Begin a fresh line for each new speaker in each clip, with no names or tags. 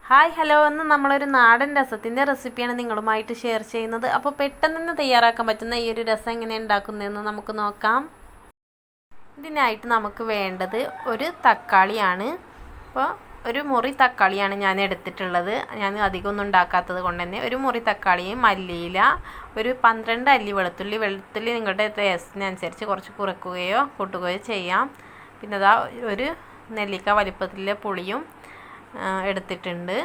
Hi hello, ഇന്ന് നമ്മളൊരു നാടൻ രസത്തിൻ്റെ റെസിപ്പിയാണ് നിങ്ങളുമായിട്ട് ഷെയർ ചെയ്യുന്നത്. അപ്പോൾ പെട്ടെന്ന് തന്നെ തയ്യാറാക്കാൻ പറ്റുന്ന ഈ ഒരു രസം എങ്ങനെ ഉണ്ടാക്കുന്നതെന്ന് നമുക്ക് നോക്കാം. ഇതിനായിട്ട് നമുക്ക് വേണ്ടത് ഒരു തക്കാളിയാണ്. അപ്പോൾ ഒരു മുറി തക്കാളിയാണ് ഞാൻ എടുത്തിട്ടുള്ളത്. ഞാൻ അധികമൊന്നും ഉണ്ടാക്കാത്തത് കൊണ്ട് തന്നെ ഒരു മുറി തക്കാളിയും മല്ലിയില, ഒരു 12 അല്ലി വെളുത്തുള്ളി നിങ്ങളുടെ ടേസ്റ്റിനനുസരിച്ച് കുറച്ച് കുറയ്ക്കുകയോ കൂട്ടുകയോ ചെയ്യാം. പിന്നെ അതാ ഒരു നെല്ലിക്ക വലിപ്പത്തിലെ പുളിയും എടുത്തിട്ടുണ്ട്.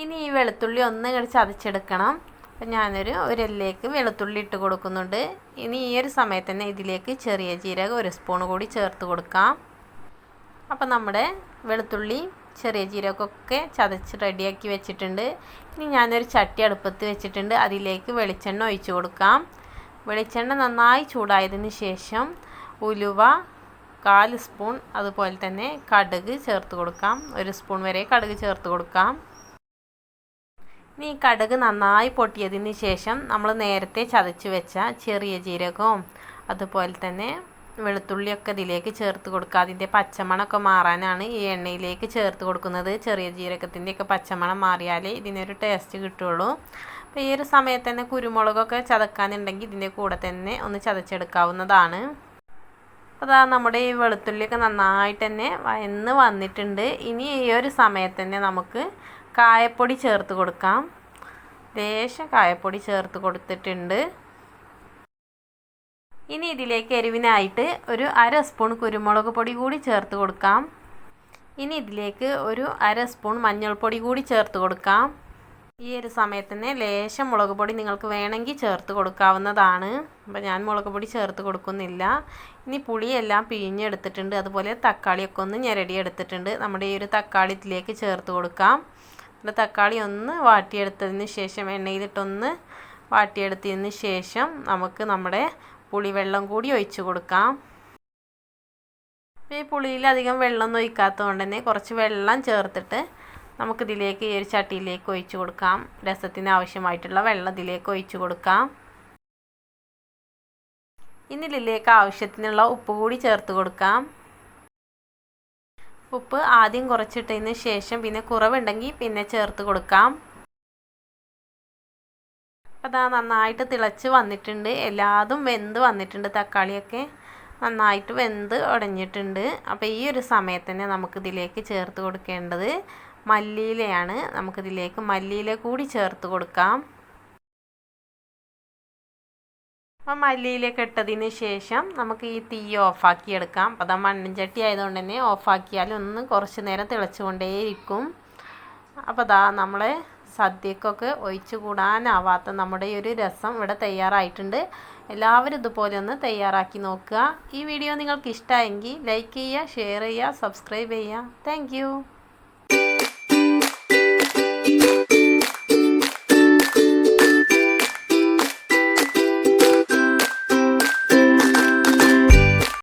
ഇനി ഈ വെളുത്തുള്ളി ഒന്ന് ചതച്ചെടുക്കണം. അപ്പം ഞാനൊരു എല്ലിലേക്ക് വെളുത്തുള്ളി ഇട്ട് കൊടുക്കുന്നുണ്ട്. ഇനി ഈ ഒരു സമയത്ത് തന്നെ ഇതിലേക്ക് ചെറിയ ജീരകം 1 സ്പൂൺ കൂടി ചേർത്ത് കൊടുക്കാം. അപ്പം നമ്മുടെ വെളുത്തുള്ളി ചെറിയ ജീരകമൊക്കെ ചതച്ച് റെഡിയാക്കി വെച്ചിട്ടുണ്ട്. ഇനി ഞാനൊരു ചട്ടി അടുപ്പത്ത് വെച്ചിട്ടുണ്ട്. അതിലേക്ക് വെളിച്ചെണ്ണ ഒഴിച്ച് കൊടുക്കാം. വെളിച്ചെണ്ണ നന്നായി ചൂടായതിന് ശേഷം ഉലുവ 1/4 സ്പൂൺ, അതുപോലെ തന്നെ കടുക് ചേർത്ത് കൊടുക്കാം. 1 സ്പൂൺ വരെ കടുക് ചേർത്ത് കൊടുക്കാം. ഇനി കടുക് നന്നായി പൊട്ടിയതിന് ശേഷം നമ്മൾ നേരത്തെ ചതച്ച് വെച്ച ചെറിയ ജീരകവും അതുപോലെ തന്നെ വെളുത്തുള്ളിയൊക്കെ ഇതിലേക്ക് ചേർത്ത് കൊടുക്കുക. അതിൻ്റെ പച്ചമണമൊക്കെ മാറാനാണ് ഈ എണ്ണയിലേക്ക് ചേർത്ത് കൊടുക്കുന്നത്. ചെറിയ ജീരകത്തിൻ്റെയൊക്കെ പച്ചമണം മാറിയാലേ ഇതിനൊരു ടേസ്റ്റ് കിട്ടുള്ളൂ. അപ്പോൾ ഈ ഒരു സമയത്ത് തന്നെ കുരുമുളകൊക്കെ ചതക്കാനുണ്ടെങ്കിൽ ഇതിൻ്റെ കൂടെ തന്നെ ഒന്ന് ചതച്ചെടുക്കാവുന്നതാണ്. അതാ നമ്മുടെ ഈ വെളുത്തുള്ളിയൊക്കെ നന്നായിട്ട് തന്നെ വയന്ന് വന്നിട്ടുണ്ട്. ഇനി ഈ ഒരു സമയത്ത് തന്നെ നമുക്ക് കായപ്പൊടി ചേർത്ത് കൊടുക്കാം. ലേശം കായപ്പൊടി ചേർത്ത് കൊടുത്തിട്ടുണ്ട്. ഇനി ഇതിലേക്ക് എരിവിനായിട്ട് ഒരു 1/2 സ്പൂൺ കുരുമുളക് പൊടി കൂടി ചേർത്ത് കൊടുക്കാം. ഇനി ഇതിലേക്ക് ഒരു 1/2 സ്പൂൺ മഞ്ഞൾപ്പൊടി കൂടി ചേർത്ത് കൊടുക്കാം. ഈ ഒരു സമയത്ത് തന്നെ ലേശം മുളക് പൊടി നിങ്ങൾക്ക് വേണമെങ്കിൽ ചേർത്ത് കൊടുക്കാവുന്നതാണ്. അപ്പോൾ ഞാൻ മുളക് പൊടി ചേർത്ത് കൊടുക്കുന്നില്ല. ഇനി പുളിയെല്ലാം പിഴിഞ്ഞെടുത്തിട്ടുണ്ട്. അതുപോലെ തക്കാളിയൊക്കെ ഒന്ന് ഞെരടി എടുത്തിട്ടുണ്ട്. നമ്മുടെ ഈ ഒരു തക്കാളി ഇതിലേക്ക് ചേർത്ത് കൊടുക്കാം. തക്കാളി ഒന്ന് വാട്ടിയെടുത്തതിന് ശേഷം എണ്ണയിലിട്ടൊന്ന് വാട്ടിയെടുത്തതിന് ശേഷം നമുക്ക് നമ്മുടെ പുളിവെള്ളം കൂടി ഒഴിച്ച് കൊടുക്കാം. ഈ പുളിയിൽ അധികം വെള്ളം ഒഴിക്കാത്തത് കൊണ്ട് തന്നെ കുറച്ച് വെള്ളം ചേർത്തിട്ട് നമുക്കിതിലേക്ക് ഈ ഒരു ചട്ടിയിലേക്ക് ഒഴിച്ച് കൊടുക്കാം. രസത്തിന് ആവശ്യമായിട്ടുള്ള വെള്ളം ഇതിലേക്ക് ഒഴിച്ച് കൊടുക്കാം. ഇനി ഇതിലേക്ക് ആവശ്യത്തിനുള്ള ഉപ്പ് കൂടി ചേർത്ത് കൊടുക്കാം. ഉപ്പ് ആദ്യം കുറച്ചിട്ടതിന് ശേഷം പിന്നെ കുറവുണ്ടെങ്കിൽ പിന്നെ ചേർത്ത് കൊടുക്കാം. അതാ നന്നായിട്ട് തിളച്ച് വന്നിട്ടുണ്ട്. എല്ലാതും വെന്ത് വന്നിട്ടുണ്ട്. തക്കാളിയൊക്കെ നന്നായിട്ട് വെന്ത് ഉടഞ്ഞിട്ടുണ്ട്. അപ്പോൾ ഈ ഒരു സമയത്ത് തന്നെ നമുക്കിതിലേക്ക് ചേർത്ത് കൊടുക്കേണ്ടത് മല്ലിയിലയാണ്. നമുക്കിതിലേക്ക് മല്ലിയില കൂടി ചേർത്ത് കൊടുക്കാം. അപ്പം മല്ലിയിലേക്ക് ഇട്ടതിന് ശേഷം നമുക്ക് ഈ തീ ഓഫാക്കി എടുക്കാം. അപ്പോൾ അതാ മണ്ണും ചട്ടി ആയതുകൊണ്ട് തന്നെ ഓഫാക്കിയാൽ ഒന്ന് കുറച്ച് നേരം തിളച്ചുകൊണ്ടേയിരിക്കും. അപ്പോൾ അതാ നമ്മളെ സദ്യക്കൊക്കെ ഒഴിച്ചു കൂടാനാവാത്ത നമ്മുടെ ഈ ഒരു രസം ഇവിടെ തയ്യാറായിട്ടുണ്ട്. എല്ലാവരും ഇതുപോലെ ഒന്ന് തയ്യാറാക്കി നോക്കുക. ഈ വീഡിയോ നിങ്ങൾക്ക് ഇഷ്ടമായെങ്കിൽ ലൈക്ക് ചെയ്യുക, ഷെയർ ചെയ്യുക, സബ്സ്ക്രൈബ് ചെയ്യുക. താങ്ക്